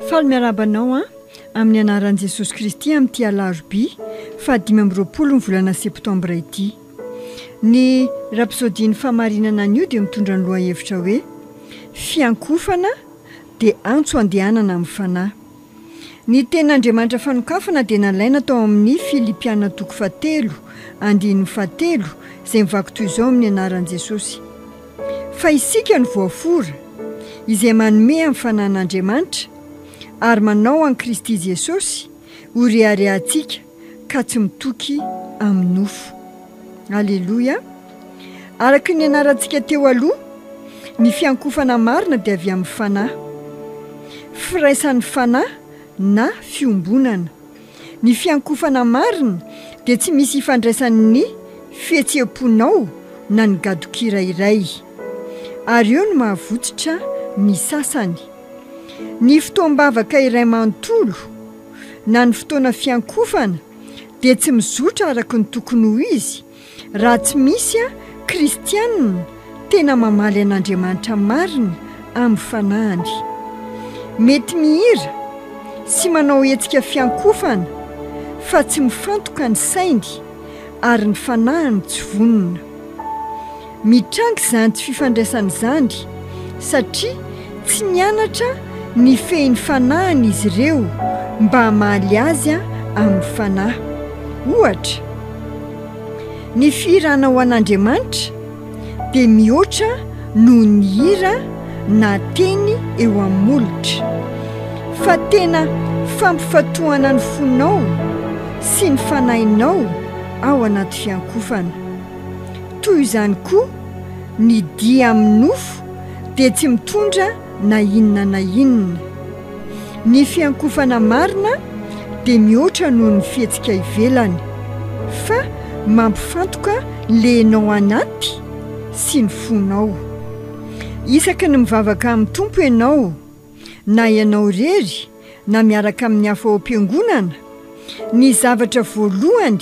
Faly miarabanao amin'ny anaran'i Jesosy Kristy amin'ity alarobia 5 ny volana septambra ity. Ny rapsodian'ny famarinana an'io dia mitondra ny lohahevitra hoe fiankofana dia antso andehanana amin'ny fanahy. Ny tenin'Andriamanitra fanokafana dia nalaina tao amin'ny Filipiana 4:7 izay mivaky toy izao amin'ny anaran'i Jesosy. Fa isika ny voafora izay manome amin'ny fanan'Andriamanitra ary manao an'i Kristy Jesosy ho reharehantsika ka tsy mitoky amin'ny nofo. Alleluia. Araka ny anarantsika teo aloha, ny fiankofana marina dia avy amin'ny fanahy. Firaisan'ny fanahy na fiombonana. Ny fiankofana marina dia tsy misy ifandraisan'ny fihetseham-ponao na ny gadokira iray. Ary eo no mahavotsitra ny sasany. Ny fotoam-bavaka iray manontolo na ny fotoana fiankofana dia tsy mizotra araka ny tokony ho izy raha tsy misy kristianina tena mamaly an'Andriamanitra marina amin'ny fanahiny. Mety mihira sy manao hetsika fiankofana fa tsy mifantoka ny sainy ary ny fanahiny tsy vonona. Mitrangy izany tsy fifandraisana izany satria tsy nianatra ny fehin'ny fanahiny izy ireo mba hamaly azy amin'ny fanahy. Ohatra, ny fihirana ho an'Andriamanitra dia mihoatra noho ny hira na teny eo amin'ny molotra, fa tena fampifatohana ny fonao sy ny fanahinao ao anaty fiankofana. Toy izany koa ny dia amin'ny nofo dia tsy mitondra na inona na inona. Ny fiankofana marina dia mihoatra noho ny fihetsika ivelany, fa mampifantoka lenao anaty sy ny fonao. Isaky ny mivavaka amin'ny tompo ianao, na ianao rery na miaraka amin'ny hafa ao am-piangonana, ny zavatra voalohany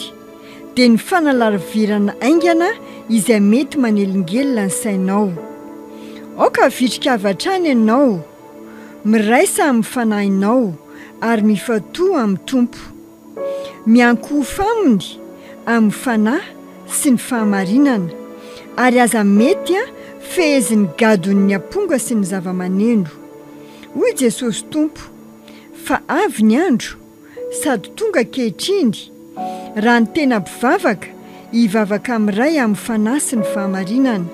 dia ny fanalavirana aingana izay mety manelingelina ny sainao. Aoka vitrika avy hatrany ianao, miraisa amin'ny fanahinao ary mifatoha amin'ny tompo. Miankofa aminy amin'ny fanahy sy ny fahamarinana ary aza mety fehezin'ny gadon'ny amponga sy ny zava-maneno. Hoy Jesosy Tompo, fa avy ny andro sady tonga ankehitriny raha ny tena mpivavaka hivavaka amin'iray amin'ny fanahy sy ny fahamarinana,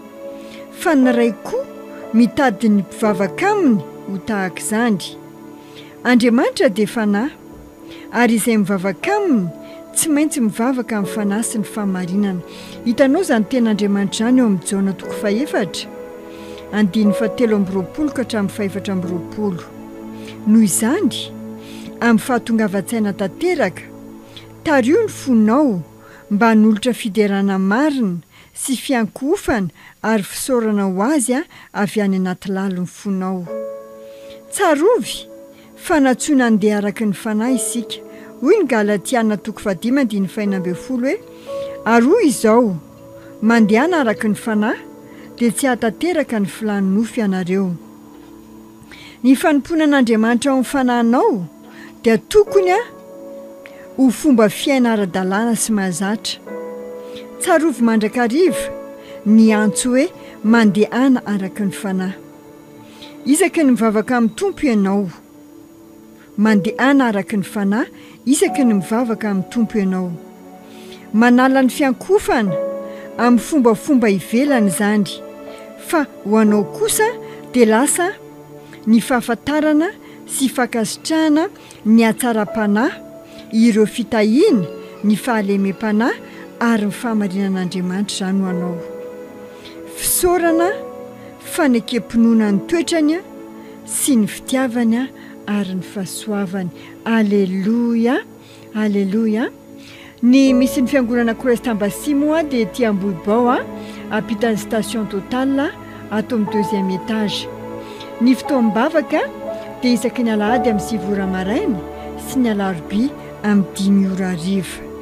fa ny ray koa mitady ny mpivavaka aminy ho tahaka izany. Andriamanitra dia fanahy ary izay mivavaka aminy tsy maintsy mivavaka amin'ny fanahy sy ny fahamarinana. Hitanao izany ten'Andriamanitra izany eo amin'ny Jaona 4:7 ka hatramin'ny 4:20. Noho izany, amin'ny fahatongavan-tsaina tanteraka, tario ny fonao mba hanolotra fiderana marina sy fiankofana ary fisaorana ho azy avy any anaty lalon'ny fonao. Tsarovy fa natsoina andeha araka ny fanahy isika. Hoy ny Galatiana 5:9 hoe, ary hoy izao, mandehana araka ny fanahy dia tsy hatanteraka ny filan'ny nofo ianareo. Ny fanompoana an'Andriamanitra ao amin'ny fanahinao dia tokony ho fomba fiaina ara-dalàna sy mahazatra. Tsarovy mandrakariva ny antso hoe mandehana araka ny fanahy. Isaky ny mivavaka amin'ny tompo ianao, mandehana araka ny fanahy. Isaky ny mivavaka amin'ny tompo ianao, manala ny fiankofana amin'ny fombafomba ivelany izany, fa ho anao kosa dia lasa ny fahafantarana sy fankasitrahana ny hatsara-panahy, ireo fitahiana, ny fahalemem-panahy ary ny fahamarinan'Andriamanitra izany ho anao. Fisaorana, fanekem-pinoana ny toetrany sy ny fitiavany ary ny fahasoavany. Alleluia, alleluia. Ny misy ny fiangonana Krista Ambasimo dia ety Ambohibao ampitan'ny station Total ato amin'ny 2e étage. Ny fotoam-bavaka dia isaky ny alahady amin'ny 9 ora maraina sy ny alarobia amin'ny 10 ora hariva.